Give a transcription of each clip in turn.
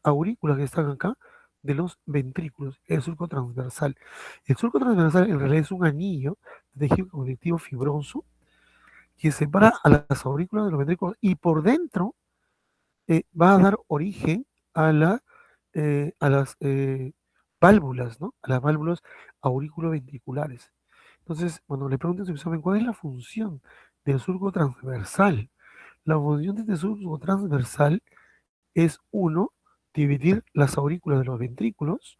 aurículas que están acá de los ventrículos, el surco transversal. El surco transversal en realidad es un anillo de tejido conectivo fibroso que separa a las aurículas de los ventrículos y por dentro va a dar origen a, a las válvulas, ¿no? A las válvulas auriculoventriculares. Entonces, cuando le pregunten a su examen cuál es la función del surco transversal, la función de este surco transversal es, uno, dividir las aurículas de los ventrículos,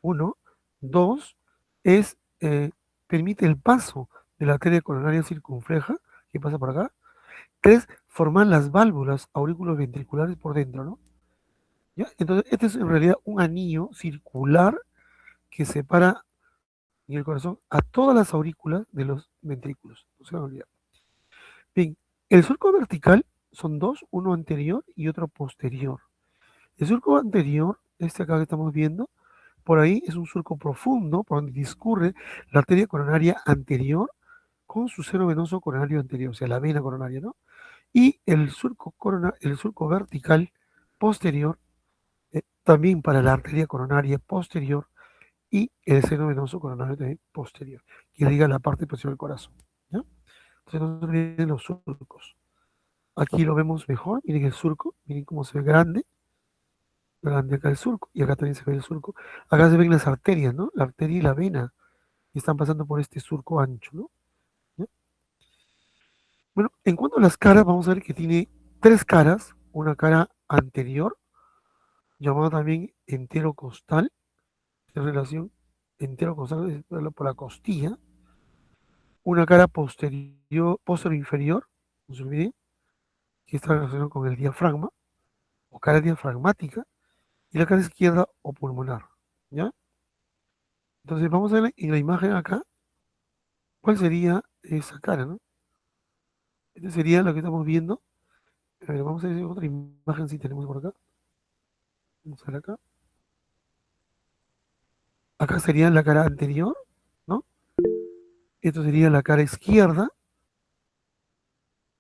uno, dos, es, permite el paso de la arteria coronaria circunfleja, que pasa por acá, tres, formar las válvulas auriculoventriculares por dentro, ¿no? ¿Ya? Entonces, este es en realidad un anillo circular que separa en el corazón a todas las aurículas de los ventrículos, no se van a olvidar. Bien, el surco vertical son dos, uno anterior y otro posterior. El surco anterior, este acá que estamos viendo, por ahí es un surco profundo por donde discurre la arteria coronaria anterior con su seno venoso coronario anterior, o sea, la vena coronaria, ¿no? Y el surco vertical posterior, también para la arteria coronaria posterior y el seno venoso coronario también posterior, que diga la parte posterior del corazón, ¿ya? Entonces no se olviden los surcos. Aquí lo vemos mejor, miren el surco, miren cómo se ve grande, grande acá el surco, y acá también se ve el surco. Acá se ven las arterias, ¿no? La arteria y la vena, y están pasando por este surco ancho, ¿no? ¿Ya? Bueno, en cuanto a las caras, vamos a ver que tiene tres caras, una cara anterior, llamada también enterocostal, en relación enterocostal es por la costilla, una cara posterior inferior, no se olviden, que está relacionada con el diafragma, o cara diafragmática, y la cara izquierda o pulmonar, ¿ya? Entonces vamos a ver en la imagen acá, ¿cuál sería esa cara, no? Esta sería la que estamos viendo. A ver, vamos a ver otra imagen si tenemos por acá. Vamos a ver acá. Acá sería la cara anterior, ¿no? Esto sería la cara izquierda,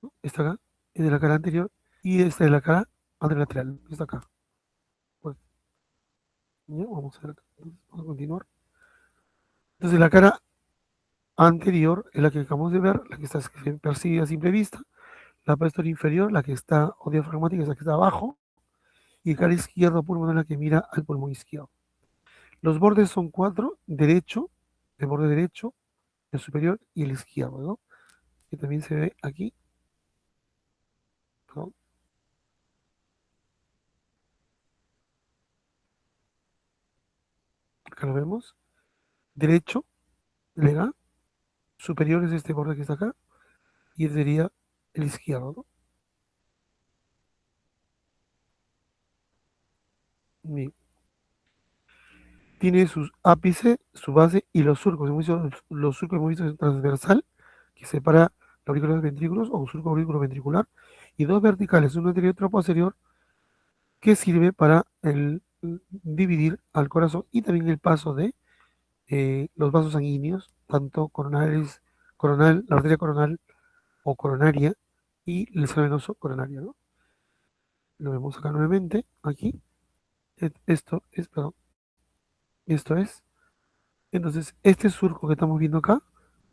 ¿no? Esta acá es de la cara anterior y esta es la cara anterolateral, esta acá. Pues, ya, vamos a ver acá. Vamos a continuar. Entonces la cara anterior es la que acabamos de ver, la que está que se percibe a simple vista. La posterior inferior, la que está, o diafragmática, es la que está abajo. Y cara izquierda pulmonar, la que mira al pulmón izquierdo. Los bordes son cuatro: derecho, el borde derecho, el superior y el izquierdo, ¿no? Que también se ve aquí, ¿no? Acá lo vemos. Derecho, lega, superior es este borde que está acá, y este sería el izquierdo, ¿no? Bien. Tiene sus ápice, su base y los surcos. Los surcos hemos visto es transversal, que separa la aurícula de los ventrículos, o surco aurículo ventricular, y dos verticales, uno anterior y otro posterior, que sirve para dividir al corazón y también el paso de los vasos sanguíneos, tanto coronales, coronal, la arteria coronal o coronaria y el seno venoso coronario, ¿no? Lo vemos acá nuevamente, aquí. Perdón, esto es. Entonces, este surco que estamos viendo acá,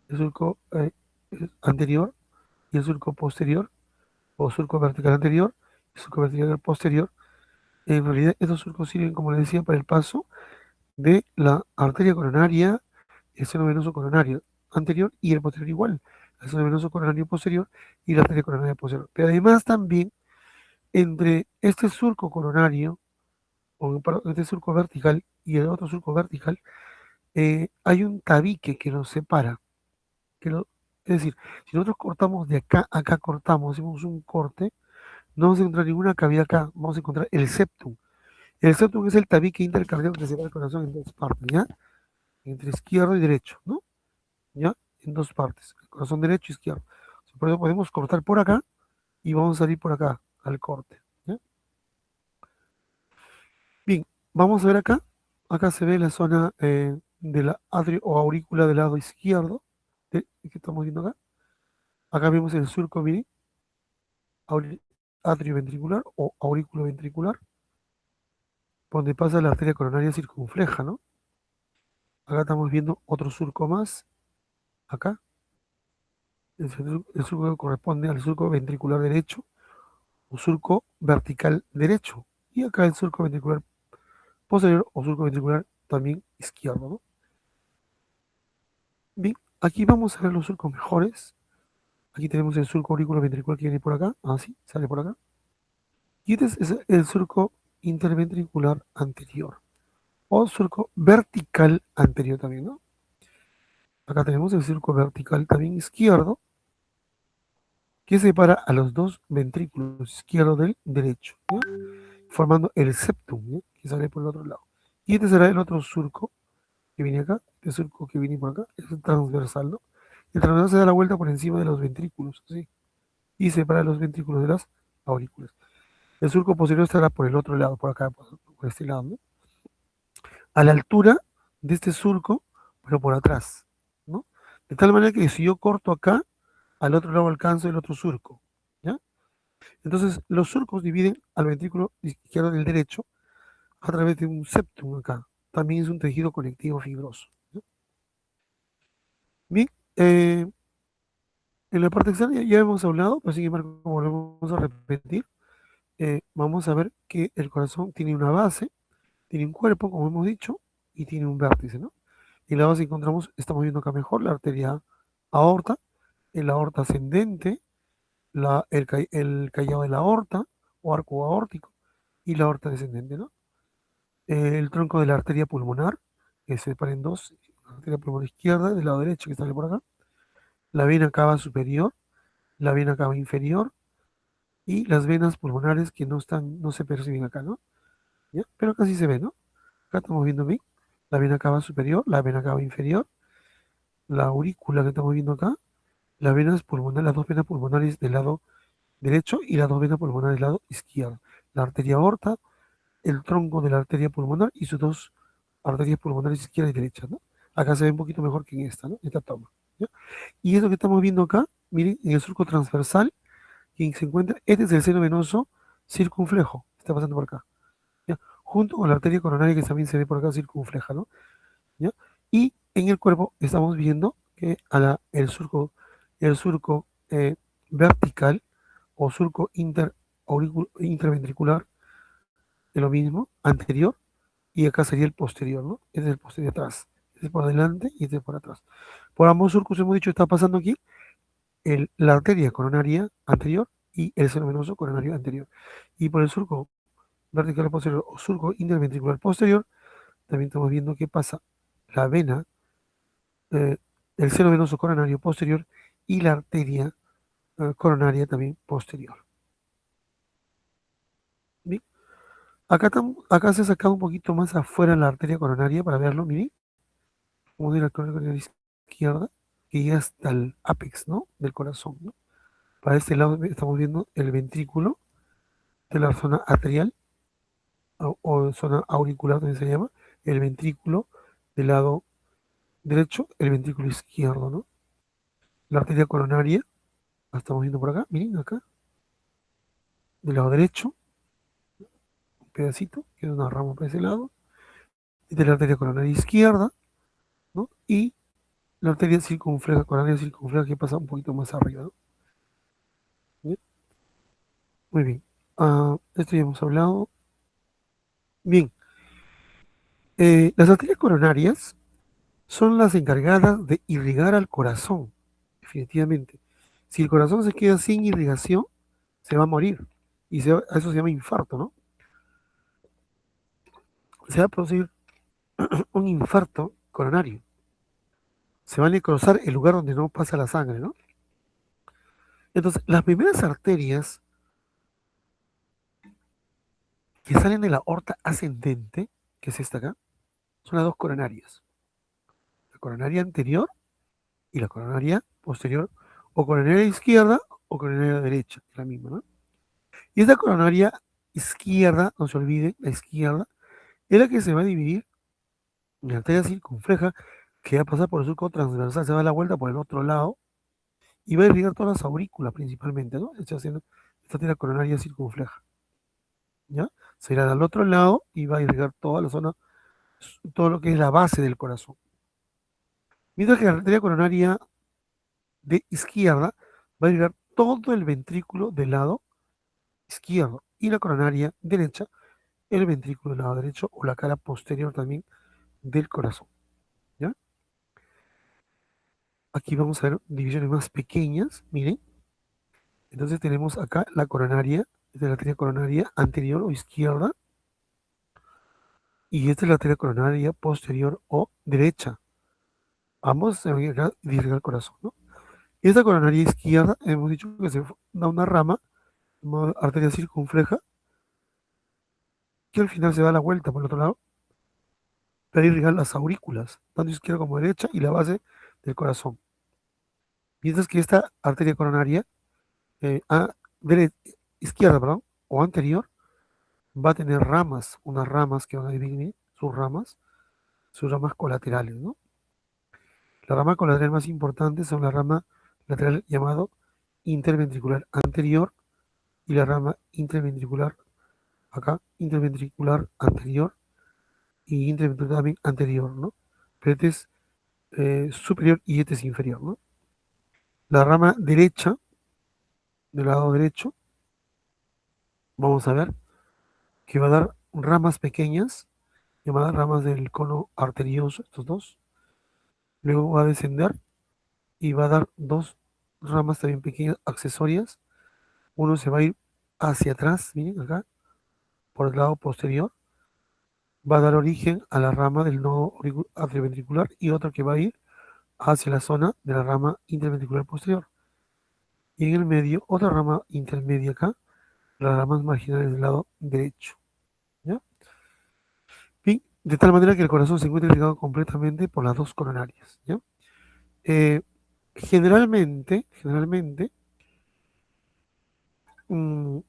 el surco anterior y el surco posterior, o surco vertical anterior y surco vertical posterior, en realidad estos surcos sirven, como les decía, para el paso de la arteria coronaria, el seno venoso coronario anterior y el posterior igual, el seno venoso coronario posterior y la arteria coronaria posterior. Pero además también entre este surco coronario, o perdón, este surco vertical y el otro surco vertical, hay un tabique que nos separa. Es decir, si nosotros cortamos de acá, acá cortamos, hacemos un corte, no vamos a encontrar ninguna cavidad acá, vamos a encontrar el septum. El septum es el tabique intercardíaco que separa el corazón en dos partes, ¿ya? Entre izquierdo y derecho, ¿no? ¿Ya? En dos partes, el corazón derecho e izquierdo. Por eso podemos cortar por acá y vamos a salir por acá al corte, ¿ya? Bien, vamos a ver acá. Acá se ve la zona de la atrio o aurícula del lado izquierdo, que estamos viendo acá. Acá vemos el surco mini, atrio ventricular o aurículo ventricular. donde pasa la arteria coronaria circunfleja, ¿no? Acá estamos viendo otro surco más, acá. El surco corresponde al surco ventricular derecho o surco vertical derecho. Y acá el surco ventricular posterior o surco ventricular también izquierdo, ¿no? Bien, aquí vamos a ver los surcos mejores. Aquí tenemos el surco auriculoventricular que viene por acá, así, sale por acá. Y este es el surco interventricular anterior o surco vertical anterior también, ¿no? Acá tenemos el surco vertical también izquierdo que separa a los dos ventrículos izquierdo del derecho, ¿ya? Formando el septum, ¿ya? Que sale por el otro lado. Y este será el otro surco que viene acá, este surco que viene por acá, es el transversal, ¿no? El transversal se da la vuelta por encima de los ventrículos, ¿sí? Y separa los ventrículos de las aurículas. El surco posterior estará por el otro lado, por acá, por este lado, ¿no? A la altura de este surco, pero por atrás, ¿no? De tal manera que si yo corto acá, al otro lado alcanzo el otro surco, ¿ya? Entonces, los surcos dividen al ventrículo izquierdo del derecho a través de un septum acá. También es un tejido conectivo fibroso, ¿no? Bien, en la parte externa ya hemos hablado, pero sin embargo, como volvemos a repetir, vamos a ver que el corazón tiene una base, tiene un cuerpo, como hemos dicho, y tiene un vértice, ¿no? Y la base encontramos, estamos viendo acá mejor, la arteria aorta, el aorta ascendente, el callado de la aorta o arco aórtico y la aorta descendente, ¿no? El tronco de la arteria pulmonar, que se separa en dos, la arteria pulmonar izquierda del lado derecho que sale por acá, la vena cava superior, la vena cava inferior y las venas pulmonares que no están, no se perciben acá, ¿no? ¿Ya? Pero acá sí se ve, ¿no? Acá estamos viendo bien la vena cava superior, la vena cava inferior, la aurícula que estamos viendo acá, las venas pulmonares, las dos venas pulmonares del lado derecho y las dos venas pulmonares del lado izquierdo. La arteria aorta, el tronco de la arteria pulmonar y sus dos arterias pulmonares izquierda y derecha, ¿no? Acá se ve un poquito mejor que en esta, ¿no? Esta toma, ¿ya? Y esto que estamos viendo acá, miren, en el surco transversal, quien se encuentra, este es el seno venoso circunflejo, está pasando por acá, ¿ya? Junto con la arteria coronaria que también se ve por acá circunfleja, ¿no? ¿Ya? Y en el cuerpo estamos viendo que el surco vertical o surco interventricular es lo mismo, anterior, y acá sería el posterior, ¿no? Este es el posterior atrás, este es por adelante y este es por atrás. Por ambos surcos hemos dicho está pasando aquí la arteria coronaria anterior y el seno venoso coronario anterior. Y por el surco vertical posterior o surco interventricular posterior, también estamos viendo que pasa la vena, eh, el seno venoso coronario posterior y la arteria coronaria también posterior. Bien. Acá se ha sacado un poquito más afuera la arteria coronaria para verlo, miren, como de la coronaria izquierda, que llega hasta el ápex, ¿no? Del corazón, ¿no? Para este lado estamos viendo el ventrículo de la zona atrial o zona auricular, también se llama, el ventrículo del lado derecho, el ventrículo izquierdo, ¿no? La arteria coronaria, la estamos viendo por acá, miren acá, del lado derecho, un pedacito, que es una rama para ese lado, y de la arteria coronaria izquierda, ¿no? Y la arteria circunfleja, coronaria circunfleja que pasa un poquito más arriba, ¿no? Bien, muy bien. Esto ya hemos hablado. Bien, las arterias coronarias son las encargadas de irrigar al corazón, definitivamente. Si el corazón se queda sin irrigación, se va a morir. Y eso se llama infarto, ¿no? Se va a producir un infarto coronario. Se va a necrosar el lugar donde no pasa la sangre, ¿no? Entonces, las primeras arterias que salen de la aorta ascendente, que es esta acá, son las dos coronarias. La coronaria anterior y la coronaria posterior, o coronaria izquierda o coronaria derecha, es la misma, ¿no? Y esta coronaria izquierda, no se olvide, la izquierda, es la que se va a dividir en la arteria circunfleja, que va a pasar por el surco transversal, se va a dar la vuelta por el otro lado y va a irrigar todas las aurículas principalmente, ¿no? Esta arteria coronaria circunfleja, ¿ya? se irá al otro lado y va a irrigar toda la zona, todo lo que es la base del corazón. Mientras que la arteria coronaria de izquierda va a irrigar todo el ventrículo del lado izquierdo y la coronaria derecha el ventrículo del lado derecho o la cara posterior también del corazón. ¿Ya? Aquí vamos a ver divisiones más pequeñas, miren. Entonces tenemos acá la coronaria, esta es la arteria coronaria anterior o izquierda, y esta es la arteria coronaria posterior o derecha. Ambos se van a irrigar el corazón, ¿no? Y esta coronaria izquierda, hemos dicho que se da una rama, llamada arteria circunfleja, que al final se da la vuelta por el otro lado, para irrigar las aurículas, tanto izquierda como derecha, y la base del corazón. Mientras que esta arteria coronaria a, izquierda, perdón, o anterior, va a tener ramas, unas ramas que van a dividir sus ramas colaterales, ¿no? La rama colateral más importante son la rama lateral llamado interventricular anterior y la rama interventricular, acá, interventricular anterior y interventricular también anterior, ¿no? Pero este es superior y este es inferior, ¿no? La rama derecha, del lado derecho, vamos a ver que va a dar ramas pequeñas llamadas ramas del cono arterioso, estos dos. Luego va a descender y va a dar dos ramas también pequeñas accesorias. Uno se va a ir hacia atrás, miren acá, por el lado posterior. Va a dar origen a la rama del nodo atrioventricular y otro que va a ir hacia la zona de la rama interventricular posterior. Y en el medio, otra rama intermedia acá, las ramas marginales del lado derecho. ¿Ya? Bien, de tal manera que el corazón se encuentra irrigado completamente por las dos coronarias. ¿Ya? Eh, generalmente, mm,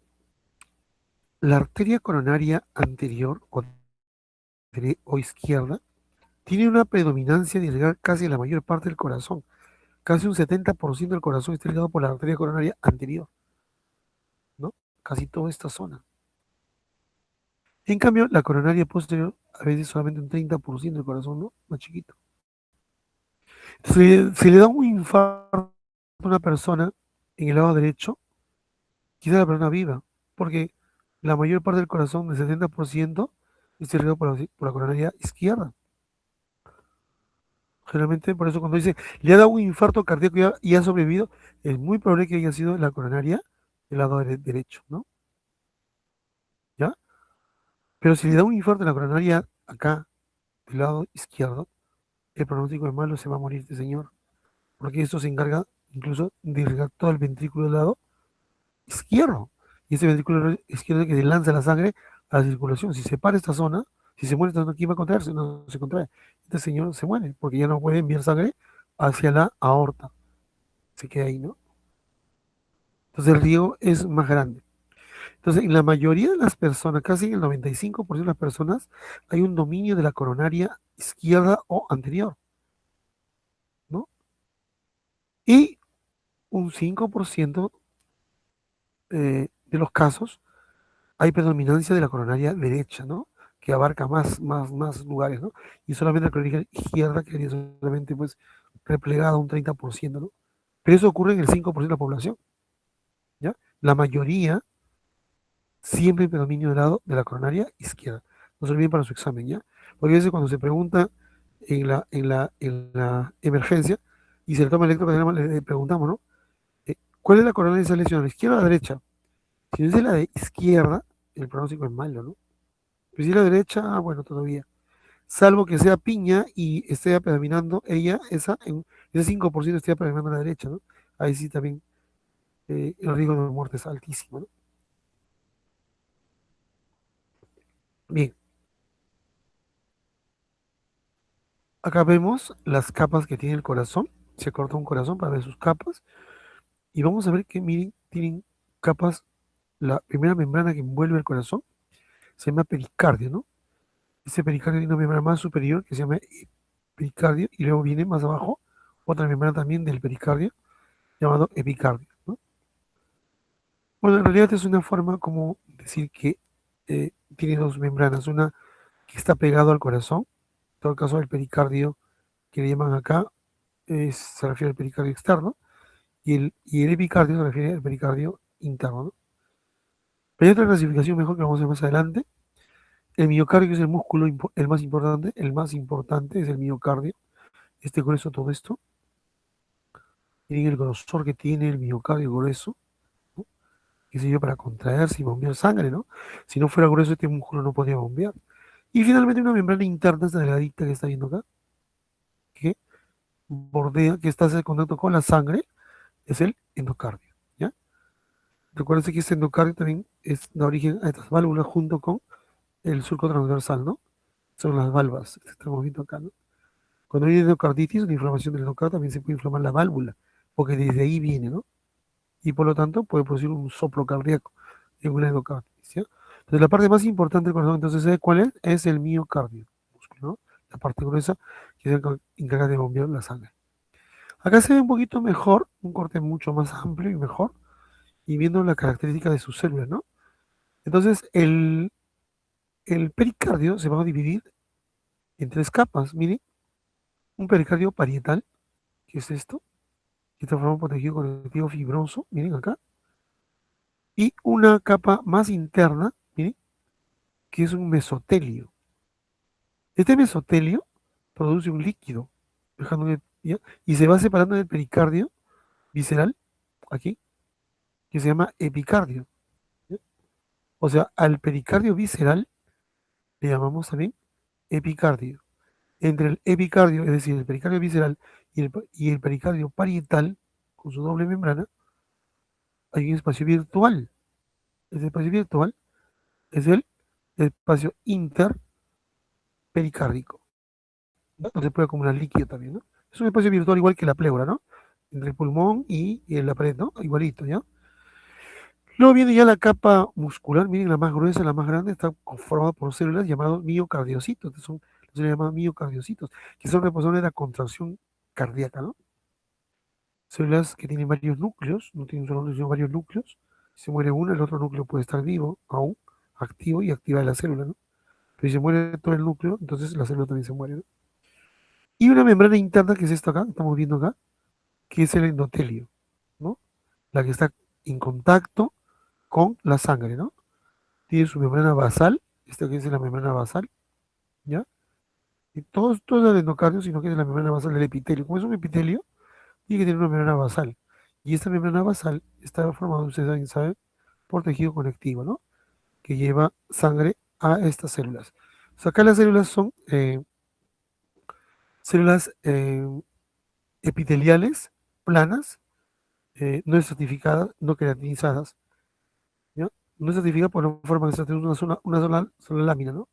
la arteria coronaria anterior o izquierda tiene una predominancia de irrigar casi la mayor parte del corazón. Casi un 70% del corazón está irrigado por la arteria coronaria anterior, ¿no? Casi toda esta zona. En cambio, la coronaria posterior, a veces solamente un 30% del corazón, ¿no? Más chiquito. Si le da un infarto a una persona en el lado derecho, quizá la persona viva, porque la mayor parte del corazón, el 70%, está irrigado por la coronaria izquierda. Generalmente, por eso cuando dice, le ha dado un infarto cardíaco y ha sobrevivido, es muy probable que haya sido la coronaria del lado derecho, ¿no? ¿Ya? Pero si le da un infarto en la coronaria acá, del lado izquierdo, el pronóstico es malo, se va a morir este señor, porque esto se encarga incluso de irrigar todo el ventrículo del lado izquierdo. Y ese ventrículo izquierdo es que se lanza la sangre a la circulación. Si se para esta zona, si se muere esta zona, ¿quién va a contraerse? No se contrae. Este señor se muere porque ya no puede enviar sangre hacia la aorta. Se queda ahí, ¿no? Entonces el riesgo es más grande. Entonces, en la mayoría de las personas, casi en el 95% de las personas, hay un dominio de la coronaria izquierda o anterior, ¿no? Y un 5% de los casos hay predominancia de la coronaria derecha, ¿no? Que abarca más lugares, ¿no? Y solamente la coronaria izquierda quedaría solamente, pues, replegada a un 30%, ¿no? Pero eso ocurre en el 5% de la población, ¿ya? La mayoría siempre predominio del lado de la coronaria izquierda. No se olviden para su examen, ¿ya? Porque a veces cuando se pregunta en la emergencia y se le toma el electrocardiograma, le preguntamos, ¿no? ¿Cuál es la coronaria de esa lesión? ¿La izquierda o la derecha? Si es de la de izquierda, el pronóstico es malo, ¿no? Pero si es la derecha, bueno, todavía. Salvo que sea piña y esté predominando ella, ese 5% esté predominando a la derecha, ¿no? Ahí sí también el riesgo de muerte es altísimo, ¿no? Bien, acá vemos las capas que tiene el corazón. Se corta un corazón para ver sus capas. Y vamos a ver que, miren, tienen capas. La primera membrana que envuelve el corazón se llama pericardio, ¿no? Ese pericardio tiene una membrana más superior que se llama pericardio. Y luego viene más abajo otra membrana también del pericardio llamado epicardio, ¿no? Bueno, en realidad es una forma como decir que tiene dos membranas, una que está pegado al corazón, en todo caso el pericardio que le llaman acá se refiere al pericardio externo, y el epicardio se refiere al pericardio interno, ¿no? Pero hay otra clasificación mejor que vamos a ver más adelante. El miocardio es el músculo el más importante es el miocardio, este grueso, todo esto. Miren el grosor que tiene el miocardio grueso, ¿no? Que sirve para contraerse y bombear sangre, ¿no? Si no fuera grueso, este músculo no podría bombear. Y finalmente una membrana interna, esta delgadita que está viendo acá, que bordea, que está en contacto con la sangre, es el endocardio, ¿ya? Recuerden que este endocardio también da origen a estas válvulas junto con el surco transversal, ¿no? Son las valvas que estamos viendo acá, ¿no? Cuando hay endocarditis, una inflamación del endocardio, también se puede inflamar la válvula, porque desde ahí viene, ¿no? Y por lo tanto puede producir un soplo cardíaco en una endocarditis, ¿ya? Entonces la parte más importante del corazón, entonces, ¿sabe cuál es? Es el miocardio, ¿no? La parte gruesa que se encarga de bombear la sangre. Acá se ve un poquito mejor, un corte mucho más amplio y mejor, y viendo las características de sus células, ¿no? Entonces, el pericardio se va a dividir en tres capas. Miren, un pericardio parietal, que es esto, que está formado por tejido conectivo fibroso, miren acá, y una capa más interna, miren, que es un mesotelio. Este mesotelio produce un líquido, ¿ya? Y se va separando del pericardio visceral, aquí, que se llama epicardio, ¿ya? O sea, al pericardio visceral le llamamos también epicardio. Entre el epicardio, es decir, el pericardio visceral y el pericardio parietal, con su doble membrana, hay un espacio virtual. Ese espacio virtual es el espacio interpericárdico, ¿no? Donde se puede acumular líquido también, ¿no? Es un espacio virtual igual que la pleura, ¿no? Entre el pulmón y la pared, ¿no? Igualito, ¿ya? Luego viene ya la capa muscular, miren, la más gruesa, la más grande, está conformada por células llamadas miocardiocitos, que son las células llamadas miocardiocitos, que son responsables de la contracción cardíaca, ¿no? Células que tienen varios núcleos, no tienen un solo núcleo, sino varios núcleos. Si se muere uno, el otro núcleo puede estar vivo, aún activo y activa la célula, ¿no? Pero si se muere todo el núcleo, entonces la célula también se muere, ¿no? Y una membrana interna, que es esto acá, que estamos viendo acá, que es el endotelio, ¿no? La que está en contacto con la sangre, ¿no? Tiene su membrana basal, esta que es la membrana basal, ¿ya? Y todo es el endocardio, sino que es la membrana basal del epitelio. Como es un epitelio, tiene que tener una membrana basal. Y esta membrana basal está formada, ustedes saben, por tejido conectivo, ¿no? Que lleva sangre a estas células. O sea, acá las células son células epiteliales, planas, no estratificadas, no queratinizadas, ¿ya? No estratificadas por la forma de tener una sola lámina, ¿no?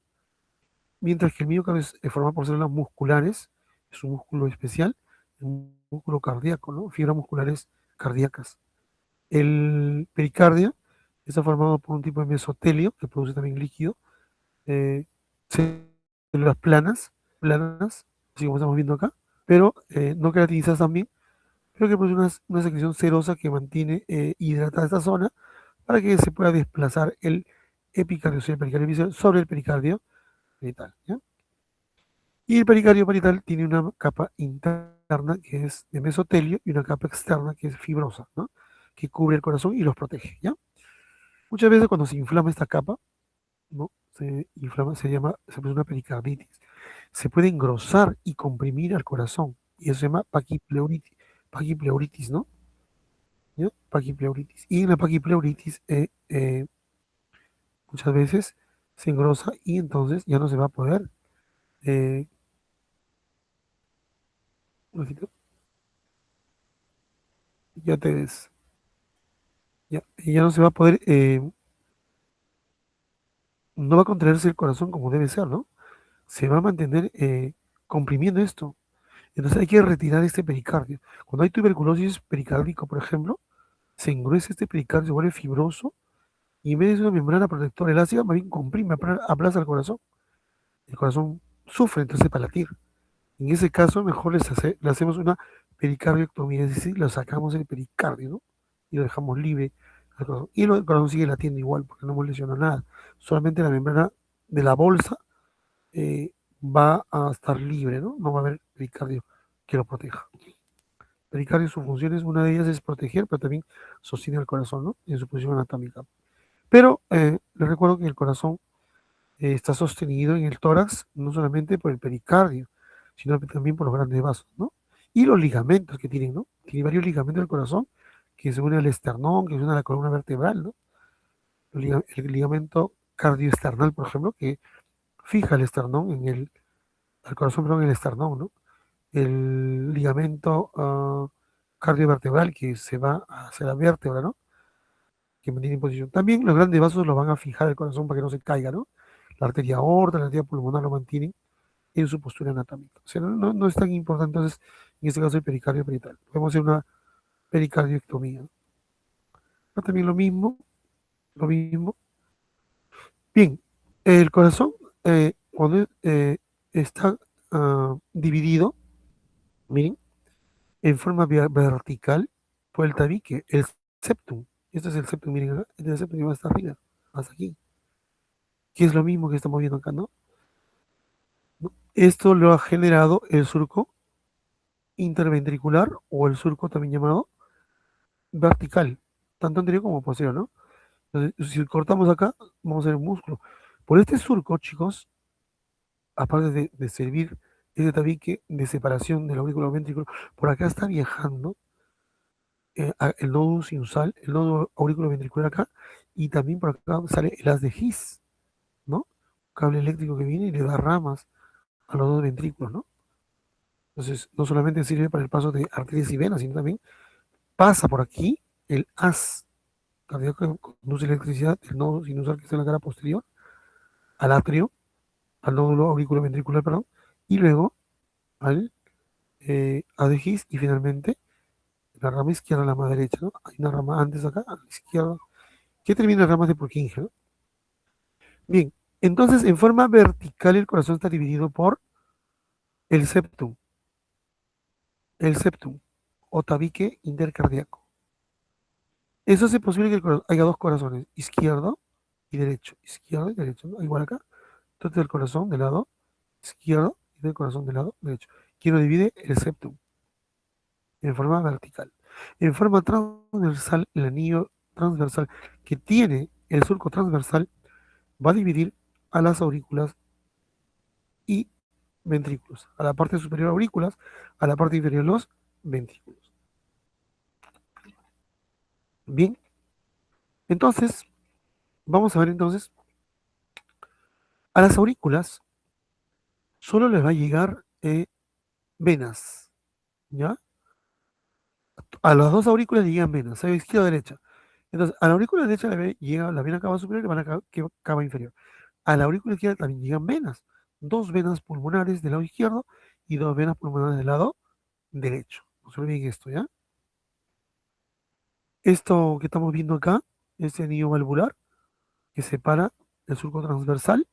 Mientras que el miocardio es formado por células musculares, es un músculo especial, un músculo cardíaco, ¿no? Fibras musculares cardíacas. El pericardio está formado por un tipo de mesotelio que produce también líquido, eh, células planas, así como estamos viendo acá, pero no queratinizadas también, pero que produce una secreción serosa que mantiene hidratada esta zona para que se pueda desplazar el epicardio, o sea, el pericardio visceral, sobre el pericardio parietal, ¿ya? Y el pericardio parietal tiene una capa interna que es de mesotelio y una capa externa que es fibrosa, ¿no? Que cubre el corazón y los protege, ¿ya? Muchas veces cuando se inflama esta capa, ¿no? Se inflama, se produce una pericarditis. Se puede engrosar y comprimir al corazón y eso se llama paquipleuritis, ¿no? ¿Ya? Paquipleuritis. Y en la paquipleuritis muchas veces se engrosa y entonces ya no se va a poder, eh, un ratito, ya te ves, ya no se va a poder, no va a contraerse el corazón como debe ser, ¿no? Se va a mantener comprimiendo esto. Entonces hay que retirar este pericardio. Cuando hay tuberculosis pericárdico, por ejemplo, se engruesa este pericardio, se vuelve fibroso y en vez de ser una membrana protectora elástica, más bien comprime, aplaza el corazón. El corazón sufre entonces para latir. En ese caso, mejor le hacemos una pericardiotomía, es decir, le sacamos el pericardio, ¿no? Y lo dejamos libre al corazón. Y el corazón sigue latiendo igual, porque no hemos lesionado nada. solamente la membrana de la bolsa eh, va a estar libre, ¿no? No va a haber pericardio que lo proteja. Pericardio, su función es, una de ellas es proteger, pero también sostiene el corazón, ¿no? En su posición anatómica. Pero les recuerdo que el corazón está sostenido en el tórax no solamente por el pericardio, sino también por los grandes vasos, ¿no? Y los ligamentos que tienen, ¿no? Tiene varios ligamentos del corazón que se unen al esternón, que se unen a la columna vertebral, ¿no? El ligamento cardioesternal, por ejemplo, que fija el esternón al corazón, perdón, en el esternón, ¿no? El ligamento cardiovertebral que se va hacia la vértebra, ¿no? Que mantiene en posición. También los grandes vasos lo van a fijar el corazón para que no se caiga, ¿no? La arteria aorta, la arteria pulmonar lo mantienen en su postura anatómica. O sea, no es tan importante entonces, en este caso, el pericardio parietal. Podemos hacer una pericardioectomía. Acá también lo mismo, lo mismo. Bien, el corazón, cuando está dividido, miren, en forma vertical por el tabique, el septum. Este es el septum, miren acá, este es el septum que va hasta arriba, hasta aquí, que es lo mismo que estamos viendo acá, ¿no? ¿No? Esto lo ha generado el surco interventricular o el surco también llamado vertical, tanto anterior como posterior, ¿no? Entonces, si cortamos acá, vamos a ver un músculo. Por este surco, chicos, aparte de servir este tabique de separación del aurículo ventrículo, por acá está viajando el nódulo sinusal, el nódulo auriculo ventricular acá, y también por acá sale el haz de His, ¿no? Cable eléctrico que viene y le da ramas a los dos ventrículos, ¿no? Entonces, no solamente sirve para el paso de arterias y venas, sino también pasa por aquí el haz cardíaco que conduce electricidad del nódulo sinusal que está en la cara posterior, al atrio, al nódulo auriculo ventricular, perdón, y luego al haz de His y finalmente la rama izquierda, la más derecha, ¿no? Hay una rama antes acá, a la izquierda, que termina en ramas de Purkinje, ¿no? Bien, entonces en forma vertical el corazón está dividido por el septum, el septum o tabique intercardíaco. Eso hace posible que haya dos corazones, izquierdo y derecho, izquierdo y derecho, ¿no? Igual acá, entonces el corazón del lado izquierdo y del corazón del lado derecho. ¿Quién lo divide? El septum, en forma vertical. En forma transversal, el anillo transversal que tiene el surco transversal va a dividir a las aurículas y ventrículos. A la parte superior aurículas, a la parte inferior los ventrículos. Bien, entonces, vamos a ver entonces, a las aurículas solo les va a llegar venas, ¿ya? A las dos aurículas le llegan venas, ¿sabe? Izquierda o derecha. Entonces, a la aurícula derecha le llega la vena cava superior y la vena cava inferior. A la aurícula izquierda también llegan venas, dos venas pulmonares del lado izquierdo y dos venas pulmonares del lado derecho. No se olviden esto, ¿ya? Esto que estamos viendo acá, este anillo valvular que separa el surco transversal,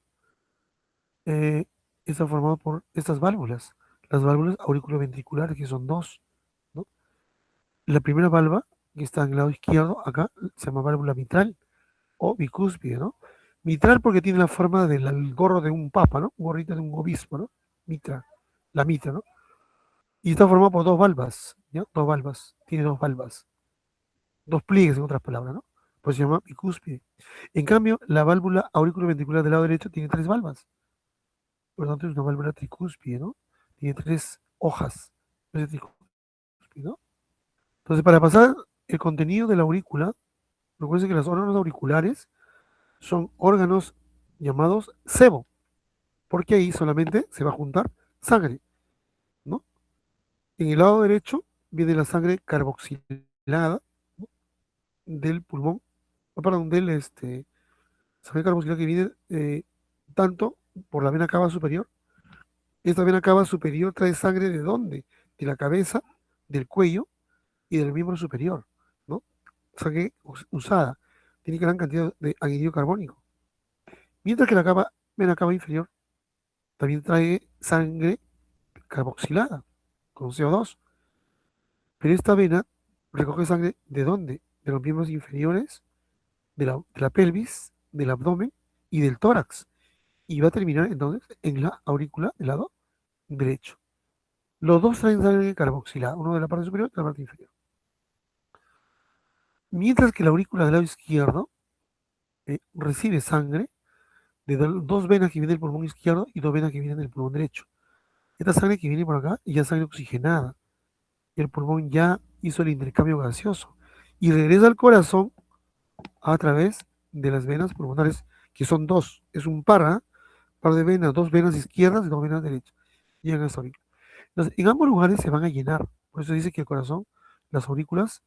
eh, está formado por estas válvulas, las válvulas auriculoventriculares, que son dos, ¿no? La primera válvula, que está en el lado izquierdo, acá, se llama válvula mitral o bicúspide, ¿no? Mitral porque tiene la forma del gorro de un papa, ¿no? Un gorrito de un obispo, ¿no? Mitra, la mitra, ¿no? Y está formado por dos valvas, ¿ya? Dos valvas, tiene dos valvas, dos pliegues en otras palabras, ¿no? Pues se llama bicúspide. En cambio, la válvula auriculoventricular del lado derecho tiene tres valvas, por lo tanto es una válvula tricúspide, ¿no? Tiene tres hojas, es tricúspide, ¿no? Entonces, para pasar el contenido de la aurícula, recuerden que los órganos auriculares son órganos llamados sebo, porque ahí solamente se va a juntar sangre, ¿no? En el lado derecho viene la sangre carboxilada, ¿no? Del pulmón, perdón, sangre carboxilada que viene tanto por la vena cava superior. Esta vena cava superior trae sangre ¿de dónde? De la cabeza, del cuello y del miembro superior, ¿no? Sangre usada. Tiene gran cantidad de anhídrido carbónico. Mientras que vena cava inferior también trae sangre carboxilada con CO2. Pero esta vena recoge sangre ¿de dónde? De los miembros inferiores, de la pelvis, del abdomen y del tórax, y va a terminar entonces en la aurícula del lado derecho. Los dos traen sangre carboxilada, uno de la parte superior y de la parte inferior. Mientras que la aurícula del lado izquierdo recibe sangre de dos venas que vienen del pulmón izquierdo y dos venas que vienen del pulmón derecho. Esta sangre que viene por acá ya es sangre oxigenada. Y el pulmón ya hizo el intercambio gaseoso y regresa al corazón a través de las venas pulmonares, que son dos. Es un par de venas, dos venas izquierdas y dos venas derechas. Llegan a esta aurícula. Entonces, en ambos lugares se van a llenar. Por eso dice que el corazón, las aurículas,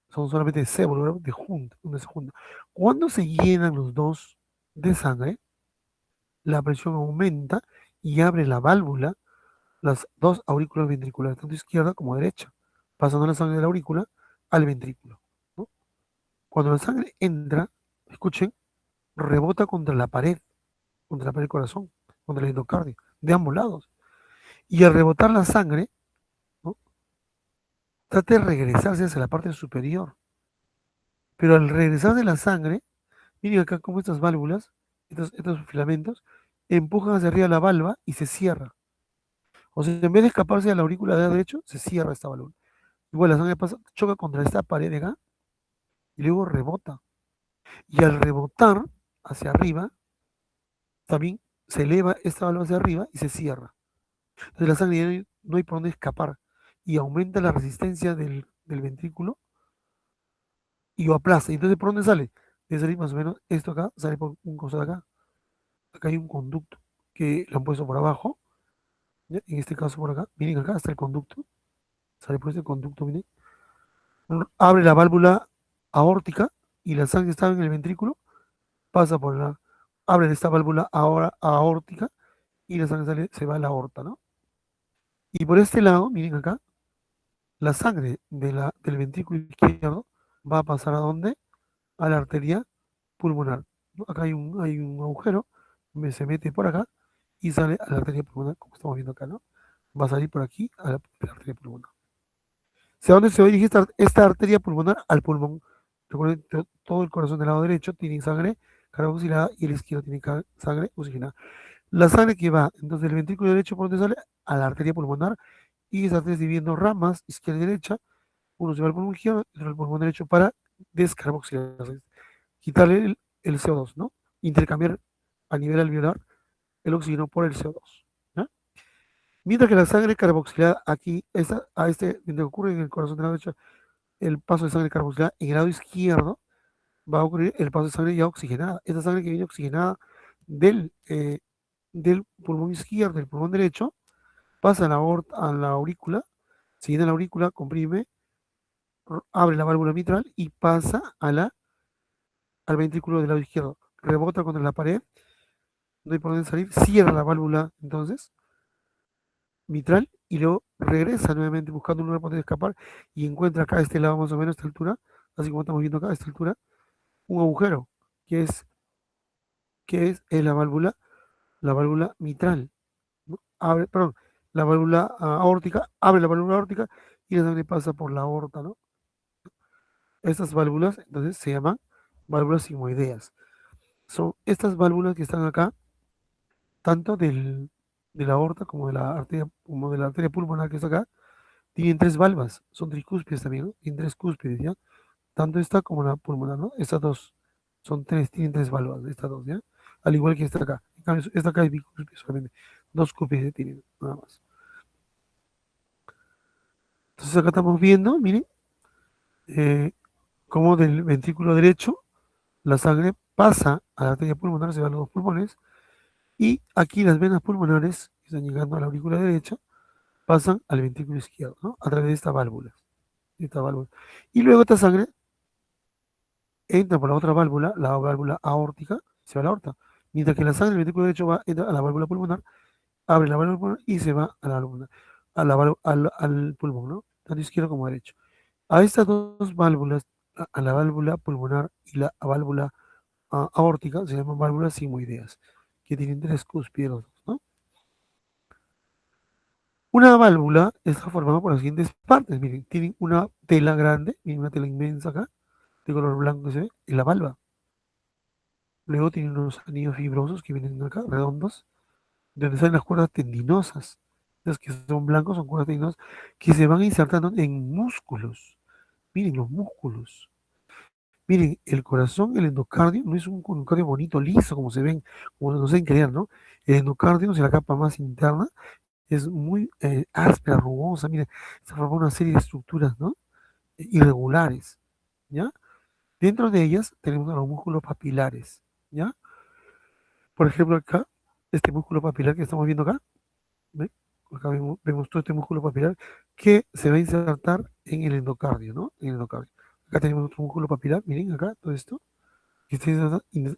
son solamente de sébolo, de junta, donde se juntan. Cuando se llenan los dos de sangre, la presión aumenta y abre la válvula, las dos aurículas ventriculares, tanto izquierda como derecha, pasando la sangre de la aurícula al ventrículo, ¿no? Cuando la sangre entra, escuchen, rebota contra la pared del corazón, contra el endocardio, de ambos lados. Y al rebotar la sangre, ¿no? Trata de regresarse hacia la parte superior. Pero al regresar de la sangre, miren acá como estas válvulas, estos filamentos, empujan hacia arriba la valva y se cierra. O sea, en vez de escaparse de la aurícula de derecho, se cierra esta válvula. Igual la sangre pasa, choca contra esta pared de acá y luego rebota. Y al rebotar hacia arriba, también se eleva esta válvula hacia arriba y se cierra. Entonces la sangre ya no hay por dónde escapar y aumenta la resistencia del ventrículo y lo aplasta. Entonces, ¿por dónde sale? Debe salir más o menos esto acá, sale por un costado de acá. Acá hay un conducto que lo han puesto por abajo. ¿Ya? En este caso por acá. Miren acá está el conducto. Sale por este conducto, miren. Abre la válvula aórtica y la sangre está en el ventrículo. Pasa por la... Abre esta válvula ahora aórtica y la sangre se va a la aorta, ¿no? Y por este lado, miren acá, la sangre del ventrículo izquierdo va a pasar a dónde? A la arteria pulmonar, ¿no? Acá hay un agujero, se mete por acá y sale a la arteria pulmonar, como estamos viendo acá, ¿no? Va a salir por aquí a la arteria pulmonar. ¿A dónde se dirige esta arteria pulmonar? Al pulmón. Recuerden, todo el corazón del lado derecho tiene sangre carboxilada y el izquierdo tiene sangre oxigenada. La sangre que va entonces del ventrículo derecho, ¿por dónde sale? A la arteria pulmonar y esa arteria dividiendo ramas, izquierda y derecha. Uno se va al pulmón izquierdo y otro al pulmón derecho para descarboxilar, quitarle el CO2, ¿no? Intercambiar a nivel alveolar el oxígeno por el CO2. ¿No? Mientras que la sangre carboxilada aquí, donde ocurre en el corazón de la derecha, el paso de sangre carboxilada, en el lado izquierdo va a ocurrir el paso de sangre ya oxigenada. Esta sangre que viene oxigenada del, eh, del pulmón izquierdo, del pulmón derecho, pasa a la aurícula, se llena la aurícula, comprime, abre la válvula mitral y pasa al ventrículo del lado izquierdo. Rebota contra la pared, no hay por dónde salir, cierra la válvula entonces mitral y luego regresa nuevamente buscando un lugar para escapar y encuentra acá a este lado más o menos a esta altura, así como estamos viendo acá a esta altura, un agujero que es la válvula mitral, ¿no? Abre, perdón, la válvula aórtica, abre la válvula aórtica y la sangre pasa por la aorta, ¿no? Estas válvulas entonces se llaman válvulas sigmoideas. Son estas válvulas que están acá, tanto de la aorta como de la arteria pulmonar que está acá, tienen tres valvas, son tricúspides también, ¿no? Tienen tres cúspides, ¿ya? Tanto esta como la pulmonar, ¿no? Estas dos son tres, tienen tres valvas, estas dos, ¿ya? Al igual que esta acá. En cambio, esta acá es bicúspide solamente. Dos cúspides tienen, nada más. Entonces acá estamos viendo, miren, eh, cómo del ventrículo derecho la sangre pasa a la arteria pulmonar, se va a los dos pulmones, y aquí las venas pulmonares que están llegando a la aurícula derecha pasan al ventrículo izquierdo, ¿no? A través de esta válvula. Y luego esta sangre entra por la otra válvula, la válvula aórtica, se va a la aorta. Mientras que la sangre del ventrículo derecho entra a la válvula pulmonar, abre la válvula pulmonar y se va a la válvula, al pulmón, ¿no? Tanto izquierdo como derecho. A estas dos válvulas, a la válvula pulmonar y la válvula aórtica, se llaman válvulas sigmoideas, que tienen tres cúspides, ¿no? Una válvula está formada por las siguientes partes. Miren, tienen una tela grande, miren, una tela inmensa acá, de color blanco que se ve, en la valva. luego tiene unos anillos fibrosos que vienen acá, redondos, de donde salen las cuerdas tendinosas. Las que son blancos son cuerdas tendinosas que se van insertando en músculos. Miren los músculos. Miren, el corazón, el endocardio, no es un endocardio bonito, liso, como se ven, como nos hacen creer, ¿no? El endocardio es la capa más interna, es muy áspera, rugosa, miren, se forma una serie de estructuras, ¿no? Irregulares, ¿ya? Dentro de ellas tenemos a los músculos papilares, ¿ya? Por ejemplo, acá, este músculo papilar que estamos viendo acá, ¿ven? Acá vemos todo este músculo papilar que se va a insertar en el endocardio, ¿no? En el endocardio. Acá tenemos otro músculo papilar, miren acá, todo esto, que está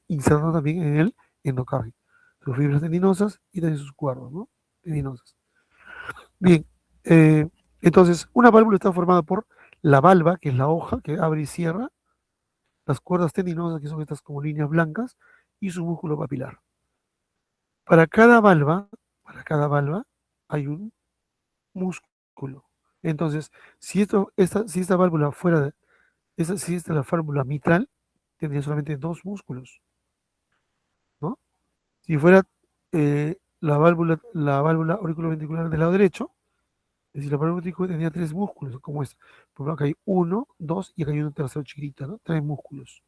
insertado también en el endocardio. Sus fibras tendinosas y también sus cuerdas, ¿no? Tendinosas. Bien, entonces, una válvula está formada por la valva, que es la hoja que abre y cierra, las cuerdas tendinosas, que son estas como líneas blancas, y su músculo papilar. Para cada valva hay un músculo. Entonces, si esta válvula fuera de, si esta es la válvula mitral, tendría solamente dos músculos, ¿no? Si fuera la válvula auriculoventricular del lado derecho, es decir, la válvula ventricular tendría tres músculos, como esta. Por ejemplo, acá hay uno, dos y acá hay un tercero chiquitito, ¿no? Tres músculos.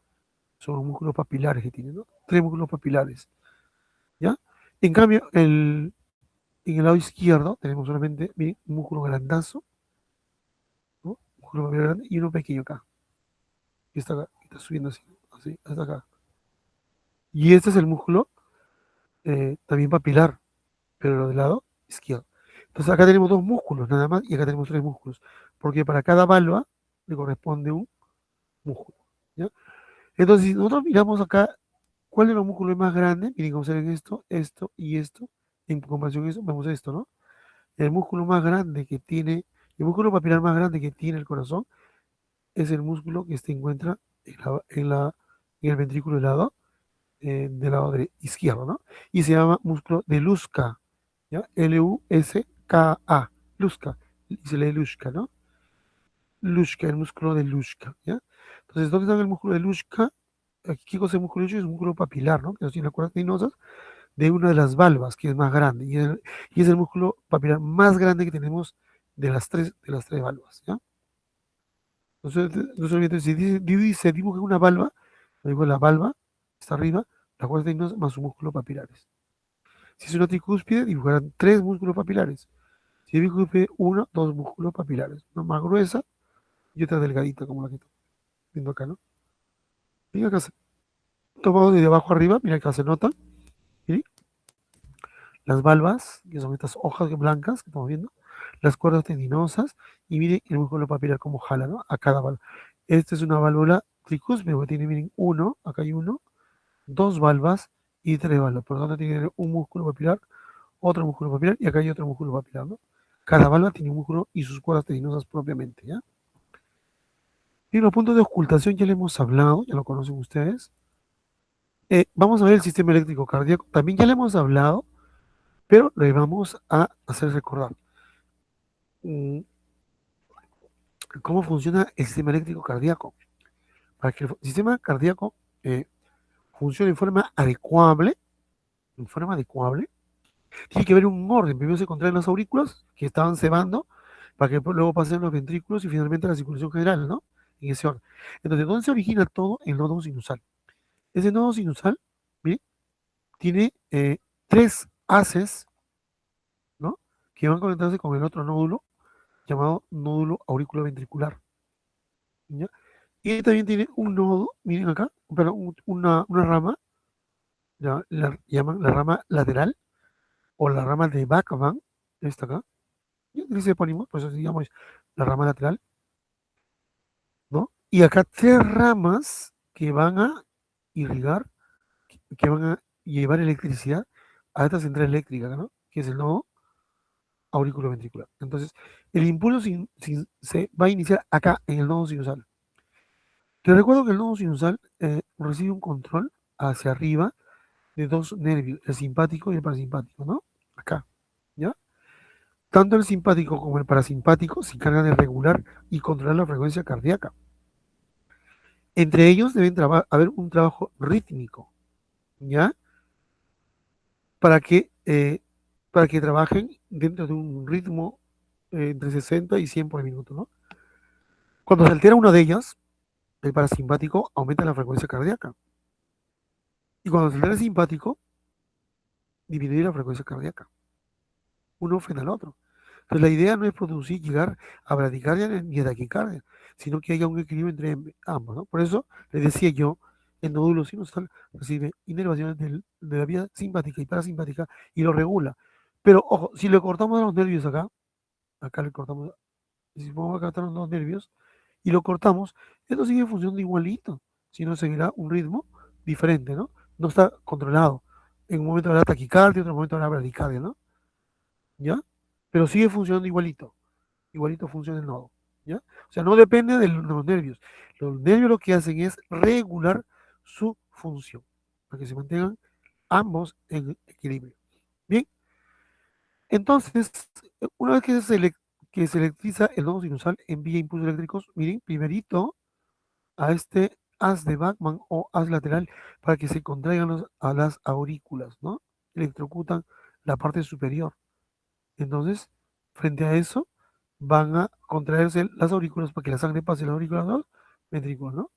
Son los músculos papilares que tienen, ¿no? Tres músculos papilares, ¿ya? En cambio, en el lado izquierdo tenemos solamente, miren, un músculo grandazo, ¿no? Un músculo papilar grande y uno pequeño acá, que está acá, que está subiendo así, así, hasta acá. Y este es el músculo también papilar, pero lo del lado izquierdo. Entonces acá tenemos dos músculos nada más y acá tenemos tres músculos, porque para cada valva le corresponde un músculo, ¿ya? Entonces, si nosotros miramos acá, ¿cuál de los músculos es más grande? Miren cómo se ven esto y esto. En comparación a eso, vemos esto, ¿no? El músculo más grande que tiene, el músculo papilar más grande que tiene el corazón es el músculo que se encuentra en el ventrículo del lado izquierdo, ¿no? Y se llama músculo de Luska, ¿ya? Luska, Luska, y se lee Luska, ¿no? Luska, el músculo de Luska, ¿ya? Entonces, ¿dónde está el músculo de Luska? Aquí, ¿qué cosa es el músculo de Luska? Es un músculo papilar, ¿no? Que tiene las cuerdas tendinosas de una de las valvas, que es más grande, y es el músculo papilar más grande que tenemos de las tres valvas, ¿ya? Entonces se dibuja una valva, digo la valva, está arriba, las cuerdas tendinosas más sus músculos papilares. Si es una tricúspide, dibujarán tres músculos papilares. Si es bicúspide, uno, dos músculos papilares. Una más gruesa y otra delgadita, como la que estoy viendo acá, ¿no? Mira acá, tomado de abajo arriba, mira acá se nota. ¿Sí? Las valvas, que son estas hojas blancas que estamos viendo, las cuerdas tendinosas, y miren el músculo papilar como jala, ¿no? A cada válvula. Esta es una válvula tricúspide, porque tiene, miren, uno, acá hay uno, dos valvas y tres valvas. Por lo tanto, tiene un músculo papilar, otro músculo papilar, y acá hay otro músculo papilar, ¿no? Cada valva tiene un músculo y sus cuerdas tendinosas propiamente, ¿ya? Y los puntos de ocultación ya le hemos hablado, ya lo conocen ustedes. Vamos a ver el sistema eléctrico cardíaco, también ya le hemos hablado, pero le vamos a hacer recordar mm, cómo funciona el sistema eléctrico cardíaco. Para que el sistema cardíaco funcione en forma adecuable, tiene que haber un orden. Primero se contraen las aurículas que estaban cebando, para que luego pasen los ventrículos y finalmente la circulación general, ¿no? En ese orden. Entonces, ¿dónde se origina todo? El nodo sinusal. Ese nodo sinusal, ¿bien? Tiene tres haces, ¿no? Que van a conectarse con el otro nódulo llamado nódulo auriculoventricular, ¿ya? Y también tiene un nodo, miren acá, perdón, una rama, la llaman la rama lateral o la rama de Bachmann, esta acá, y dice epónimo, pues así digamos la rama lateral, ¿no? Y acá tres ramas que van a irrigar, que van a llevar electricidad a esta central eléctrica, ¿no? Que es el nodo auriculoventricular. Entonces, el impulso se va a iniciar acá en el nodo sinusal. Te recuerdo que el nodo sinusal recibe un control hacia arriba de dos nervios, el simpático y el parasimpático, ¿no? Acá, ¿ya? Tanto el simpático como el parasimpático se encargan de regular y controlar la frecuencia cardíaca. Entre ellos deben haber un trabajo rítmico, ¿ya? Para que, eh, para que trabajen dentro de un ritmo entre 60 y 100 por minuto, ¿no? Cuando se altera una de ellas, el parasimpático aumenta la frecuencia cardíaca. Y cuando se altera el simpático, disminuye la frecuencia cardíaca. Uno frente al otro. Entonces, la idea no es producir, llegar a bradicardia ni a taquicardia, sino que haya un equilibrio entre ambos, ¿no? Por eso les decía yo, el nódulo sinusal recibe inervaciones de la vía simpática y parasimpática y lo regula. Pero ojo, si le cortamos a los nervios acá le cortamos, si pongo acá están los dos nervios y lo cortamos, esto sigue funcionando igualito, si no seguirá un ritmo diferente, ¿no? No está controlado. En un momento habrá taquicardia, en otro momento habrá bradicardia, ¿no? ¿Ya? Pero sigue funcionando igualito, igualito funciona el nodo, ¿ya? O sea, no depende de los nervios. Los nervios lo que hacen es regular su función, para que se mantengan ambos en equilibrio. Bien, entonces, una vez que se electriza el nodo sinusal, envía impulsos eléctricos, miren, primerito a este haz de Bachmann o haz lateral para que se contraigan a las aurículas, ¿no? Electrocutan la parte superior. Entonces, frente a eso, van a contraerse las aurículas para que la sangre pase de las aurículas a los ventrículos, ¿no?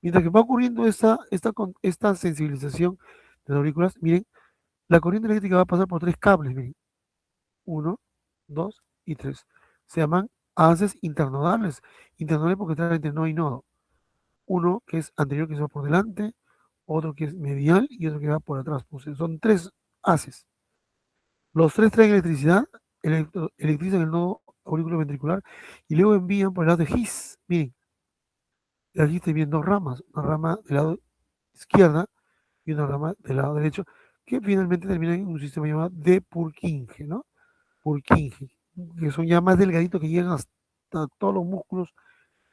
Mientras que va ocurriendo esta sensibilización de las aurículas, miren, la corriente eléctrica va a pasar por tres cables, miren, uno, dos y tres. Se llaman haces internodales. Internodales porque está entre nodo y nodo. Uno que es anterior que se va por delante, otro que es medial y otro que va por atrás. Pues son tres haces. Los tres traen electricidad, electrizan el nodo auriculoventricular y luego envían por el lado de His. Miren, aquí estoy viendo dos ramas, una rama del lado izquierda y una rama del lado derecho, que finalmente terminan en un sistema llamado de Purkinje, ¿no? Purkinje, que son ya más delgaditos que llegan hasta todos los músculos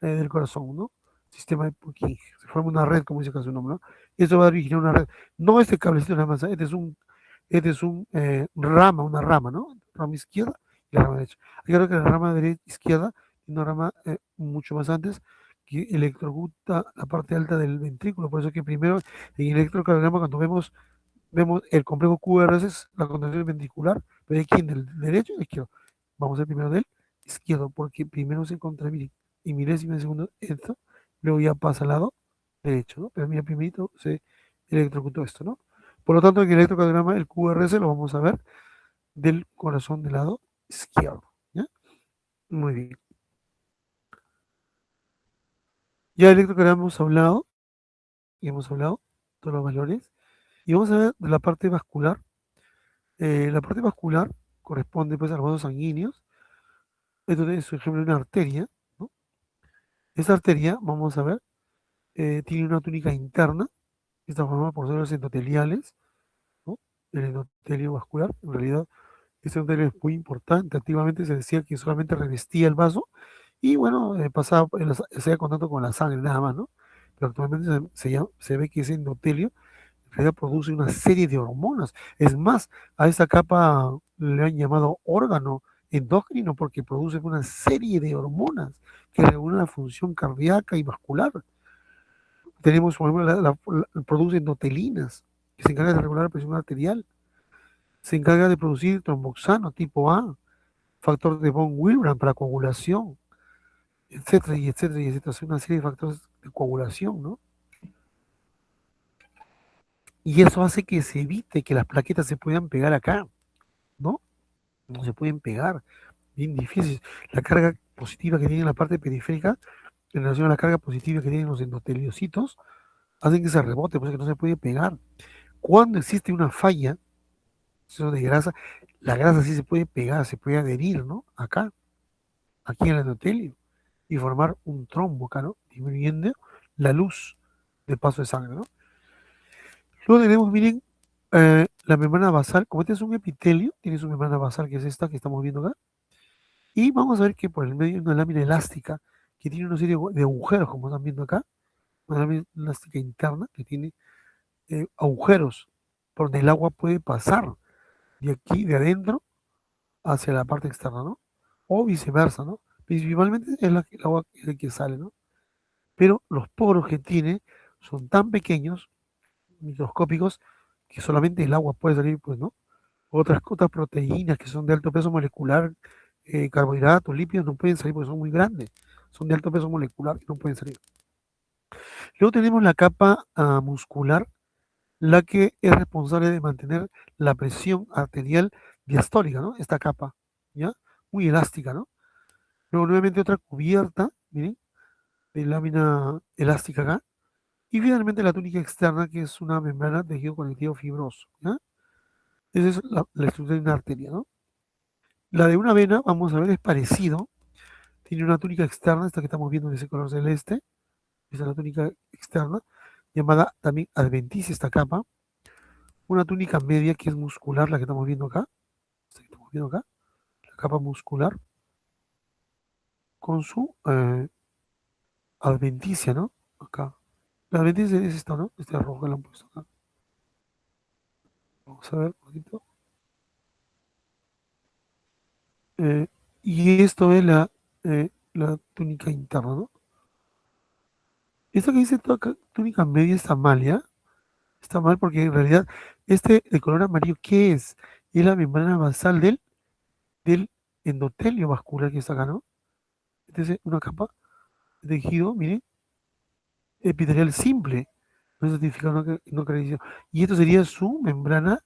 del corazón, ¿no? Sistema de Purkinje. Se forma una red, como dice acá su nombre, ¿no? Y eso va a originar una red. No este cablecito nada más, este es un rama, una rama, ¿no? Rama izquierda y la rama derecha. Claro que la rama derecha, izquierda tiene una rama mucho más antes que electrocuta la parte alta del ventrículo. Por eso que primero en el electrocardiograma, cuando vemos el complejo QRS, es la contracción ventricular, pero ¿de quién? ¿Del derecho o del izquierdo? Vamos a ver primero del izquierdo, porque primero se contrae, miren, y milésima de segundo esto, luego ya pasa al lado derecho, ¿no? Pero mira, primerito se electrocutó esto, ¿no? Por lo tanto, en el electrocardiograma, el QRS lo vamos a ver del corazón del lado izquierdo, ¿ya? Muy bien. Ya del electrocardiograma hemos hablado, y hemos hablado todos los valores, y vamos a ver de la parte vascular. La parte vascular corresponde pues a los vasos sanguíneos. Esto es, por ejemplo, una arteria, ¿no? Esa arteria, vamos a ver, tiene una túnica interna, que está formada por células endoteliales, ¿no? El endotelio vascular, en realidad, este endotelio es muy importante. Antiguamente se decía que solamente revestía el vaso y, bueno, pasaba, hacía contacto con la sangre, nada más, ¿no? Pero actualmente se ve que ese endotelio en realidad produce una serie de hormonas. Es más, a esa capa le han llamado órgano endocrino porque produce una serie de hormonas que regulan la función cardíaca y vascular. Tenemos, por ejemplo, produce endotelinas, que se encarga de regular la presión arterial, se encarga de producir tromboxano tipo A, factor de von Willebrand para coagulación, etcétera, y etcétera, y etcétera. Es una serie de factores de coagulación, ¿no? Y eso hace que se evite que las plaquetas se puedan pegar acá, ¿no? No se pueden pegar, bien difícil. La carga positiva que tiene la parte periférica en relación a la carga positiva que tienen los endoteliocitos hacen que se rebote, por eso que no se puede pegar. Cuando existe una falla, eso de grasa, la grasa sí se puede pegar, se puede adherir, ¿no? Acá, aquí en el endotelio, y formar un trombo acá, ¿no? Disminuyendo la luz de paso de sangre, ¿no? Luego tenemos, miren, la membrana basal, como este es un epitelio, tiene su membrana basal, que es esta que estamos viendo acá, y vamos a ver que por el medio hay una lámina elástica que tiene una serie de agujeros, como están viendo acá, una lámina elástica interna que tiene agujeros por donde el agua puede pasar de aquí, de adentro, hacia la parte externa, ¿no? O viceversa, ¿no? Principalmente es el agua que sale, ¿no? Pero los poros que tiene son tan pequeños microscópicos que solamente el agua puede salir, pues, ¿no? Otras proteínas que son de alto peso molecular, carbohidratos, lípidos, no pueden salir porque son muy grandes, son de alto peso molecular y no pueden salir. Luego tenemos la capa muscular, la que es responsable de mantener la presión arterial diastólica, ¿no? Esta capa, ¿ya? Muy elástica, ¿no? Luego nuevamente otra cubierta, miren, de lámina elástica acá. Y finalmente la túnica externa, que es una membrana de tejido conectivo fibroso, ¿ya? Esa es la estructura de una arteria, ¿no? La de una vena, vamos a ver, es parecido. Tiene una túnica externa, esta que estamos viendo de ese color celeste. Esa es la túnica externa, llamada también adventicia esta capa. Una túnica media que es muscular, la que estamos viendo acá. Esta que estamos viendo acá, la capa muscular, con su adventicia, ¿no? Acá. La adventicia es esta, ¿no? Este rojo que le han puesto acá. Vamos a ver un poquito. Eh, y esto es la túnica interna, ¿no? Esta que dice túnica media está mal, ¿ya? Está mal porque en realidad de color amarillo, ¿qué es? Es la membrana basal del endotelio vascular que está acá, ¿no? Entonces, una capa de tejido, miren, epitelial simple, no certificado, no acreditado. Y esto sería su membrana,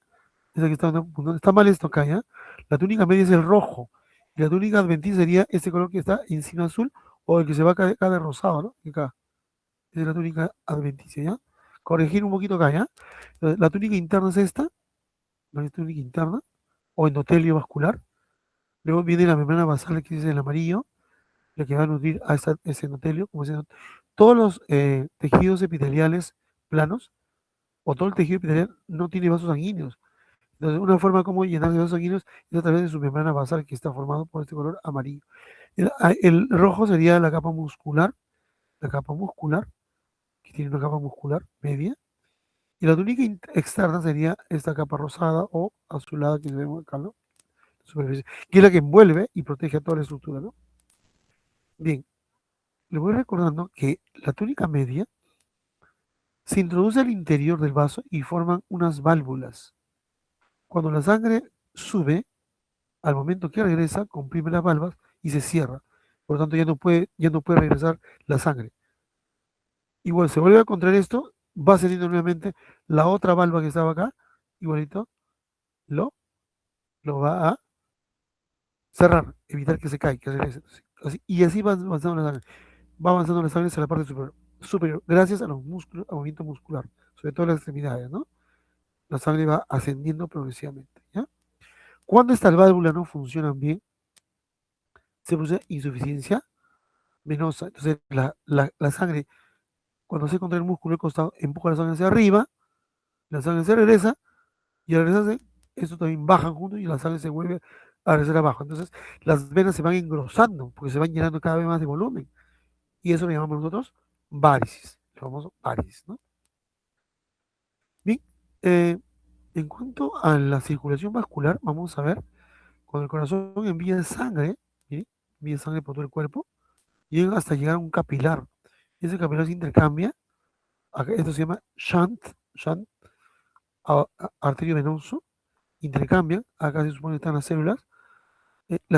esa que está mal esto acá, ¿ya? La túnica media es el rojo, y la túnica adventicia sería este color que está encima azul, o el que se va acá de rosado, ¿no? Acá, esa es la túnica adventicia, ¿ya? Corregir un poquito acá, ¿ya? Entonces, la túnica interna es esta, la túnica interna, o endotelio vascular. Luego viene la membrana basal, que es el amarillo, la que va a nutrir a ese endotelio. Todos los tejidos epiteliales planos, o todo el tejido epitelial, no tiene vasos sanguíneos. Entonces, una forma como llenar de vasos sanguíneos es a través de su membrana basal, que está formado por este color amarillo. El rojo sería la capa muscular, que tiene una capa muscular media. Y la túnica externa sería esta capa rosada o azulada que vemos acá, ¿no? Superficie, que es la que envuelve y protege a toda la estructura, ¿no? Bien, le voy recordando que la túnica media se introduce al interior del vaso y forman unas válvulas. Cuando la sangre sube, al momento que regresa, comprime las válvulas y se cierra. Por lo tanto, ya no puede regresar la sangre. Igual se vuelve a contraer esto, va saliendo nuevamente la otra válvula que estaba acá, igualito, lo, lo va a cerrar, evitar que se caiga, que regrese. Y así va avanzando la sangre. Va avanzando la sangre hacia la parte superior, gracias a los músculos, al movimiento muscular, sobre todo las extremidades, ¿no? La sangre va ascendiendo progresivamente, ¿ya? Cuando estas válvulas no funcionan bien, se produce insuficiencia venosa. Entonces, la sangre, cuando se contrae el músculo del costado, empuja la sangre hacia arriba, la sangre se regresa, y al regresarse, esto también bajan juntos y la sangre se vuelve a regresar abajo. Entonces, las venas se van engrosando, porque se van llenando cada vez más de volumen. Y eso le llamamos nosotros varices, el famoso varices, ¿no? Bien, eh, en cuanto a la circulación vascular, vamos a ver, cuando el corazón envía sangre, ¿sí? Envía sangre por todo el cuerpo, llega hasta llegar a un capilar. Ese capilar se intercambia, esto se llama shunt arterio venoso, intercambian, acá se supone que están las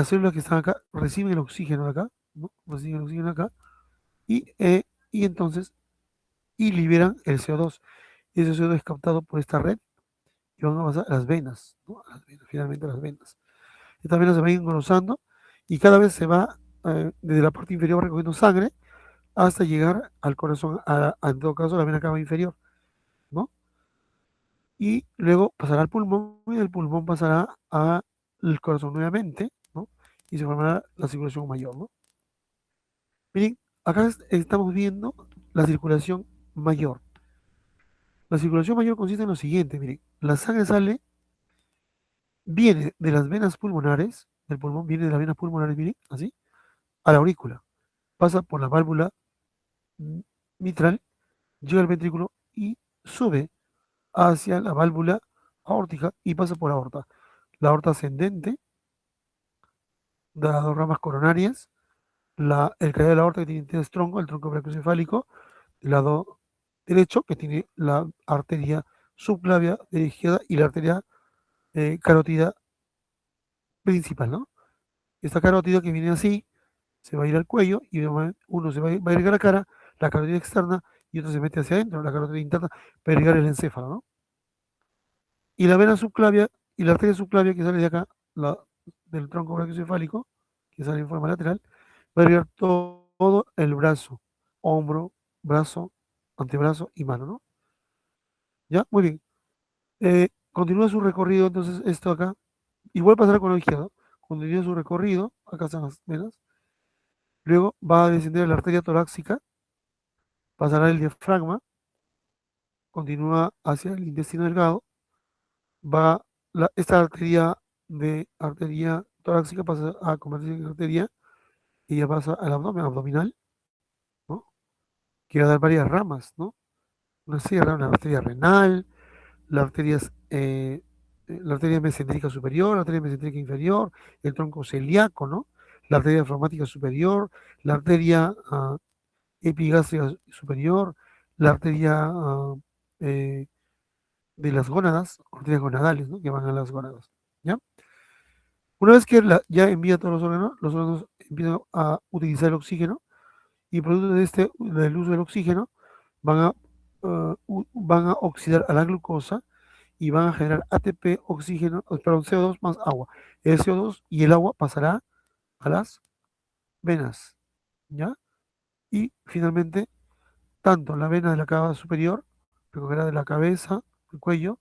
células que están acá reciben el oxígeno de acá, ¿no? Reciben el oxígeno de acá, y entonces, y liberan el CO2. Ese CO2 es captado por esta red y van a pasar a las venas, ¿no? A las venas, finalmente a las venas. Estas venas se van engrosando y cada vez se va desde la parte inferior recogiendo sangre hasta llegar al corazón, en todo caso, la vena cava inferior, ¿no? Y luego pasará al pulmón y del pulmón pasará al corazón nuevamente, ¿no? Y se formará la circulación mayor, ¿no? Miren, acá estamos viendo la circulación mayor. La circulación mayor consiste en lo siguiente, miren, la sangre viene de las venas pulmonares, del pulmón viene de las venas pulmonares, miren, así, a la aurícula, pasa por la válvula mitral, llega al ventrículo y sube hacia la válvula aórtica y pasa por la aorta. La aorta ascendente de las dos ramas coronarias, el canal de la aorta que tiene tres troncos, el tronco brachiocefálico, del lado derecho, que tiene la arteria subclavia de la izquierda y la arteria carótida principal, ¿no? Esta carótida que viene así, se va a ir al cuello y uno va a irrigar la cara, la carótida externa, y otro se mete hacia adentro, la carótida interna, para irrigar el encéfalo, ¿no? Y la vena subclavia y la arteria subclavia que sale de acá, del tronco brachiocefálico, que sale en forma lateral, va a irrigar todo el brazo, hombro, brazo, antebrazo y mano, ¿no? ¿Ya? Muy bien. Continúa su recorrido, entonces esto acá, igual pasará con el izquierdo, continúa su recorrido, acá están las venas, luego va a descender la arteria torácica, pasará el diafragma, continúa hacia el intestino delgado, va esta arteria torácica pasa a convertirse en arteria y ya pasa al abdomen abdominal, ¿no? Que va a dar varias ramas, ¿no? Una serie de ramas, la arteria renal, la arteria, la arteria mesentérica superior, la arteria mesentérica inferior, el tronco celíaco, ¿no? La arteria diafragmática superior, la arteria epigástrica superior, la arteria eh, de las gónadas, arterias gonadales, ¿no? Que van a las gónadas, ¿ya? Una vez que ya envía todos los órganos empiezan a utilizar el oxígeno y producto del uso del oxígeno, van a, van a oxidar a la glucosa y van a generar ATP, oxígeno, perdón, CO2 más agua. El CO2 y el agua pasará a las venas, ¿ya? Y finalmente, tanto la vena de la cava superior, recogerá de la cabeza, el cuello,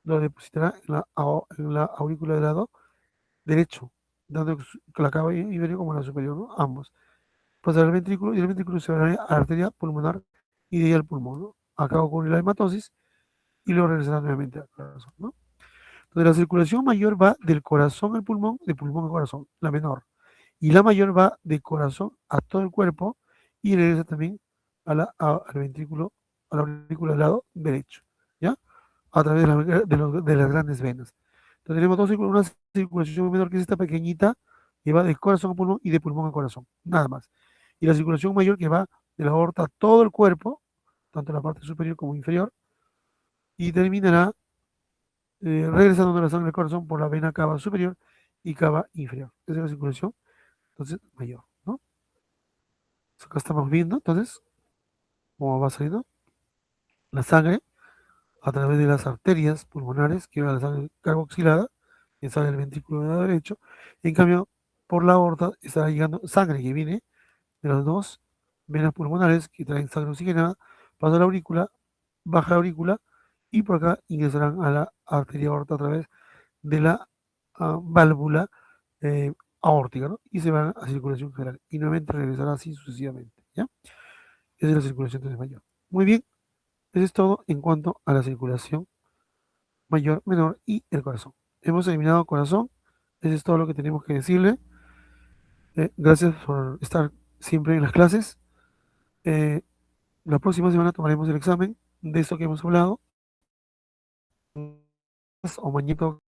lo depositará en la aurícula del lado derecho, dando la cava inferior como la superior, ¿no? Ambos. Pasará al ventrículo y el ventrículo se va a la arteria pulmonar y de ahí al pulmón, ¿no? Acá ocurre la hematosis y luego regresará nuevamente al corazón, ¿no? Entonces la circulación mayor va del corazón al pulmón, de pulmón al corazón, la menor. Y la mayor va de corazón a todo el cuerpo y regresa también al ventrículo, a la aurícula del lado derecho, ¿ya? A través de las grandes venas. Entonces tenemos una circulación menor que es esta pequeñita, que va de corazón a pulmón y de pulmón a corazón, nada más. Y la circulación mayor que va de la aorta a todo el cuerpo, tanto la parte superior como inferior, y terminará regresando a la sangre del corazón por la vena cava superior y cava inferior. Esa es la circulación, entonces, mayor, ¿no? Acá estamos viendo, entonces, cómo va saliendo la sangre a través de las arterias pulmonares, que va a la sangre carboxilada, que sale del ventrículo del lado derecho. En cambio, por la aorta está llegando sangre que viene de las dos venas pulmonares que traen sangre oxigenada, pasa a la aurícula, baja la aurícula y por acá ingresarán a la arteria aorta a través de la válvula eh, aórtica, ¿no? Y se van a circulación general. Y nuevamente regresará así sucesivamente, ¿ya? Esa es la circulación entonces mayor. Muy bien, eso es todo en cuanto a la circulación mayor, menor y el corazón. Hemos eliminado corazón, eso es todo lo que tenemos que decirle. Gracias por estar siempre en las clases. Eh, la próxima semana tomaremos el examen de esto que hemos hablado. O mañana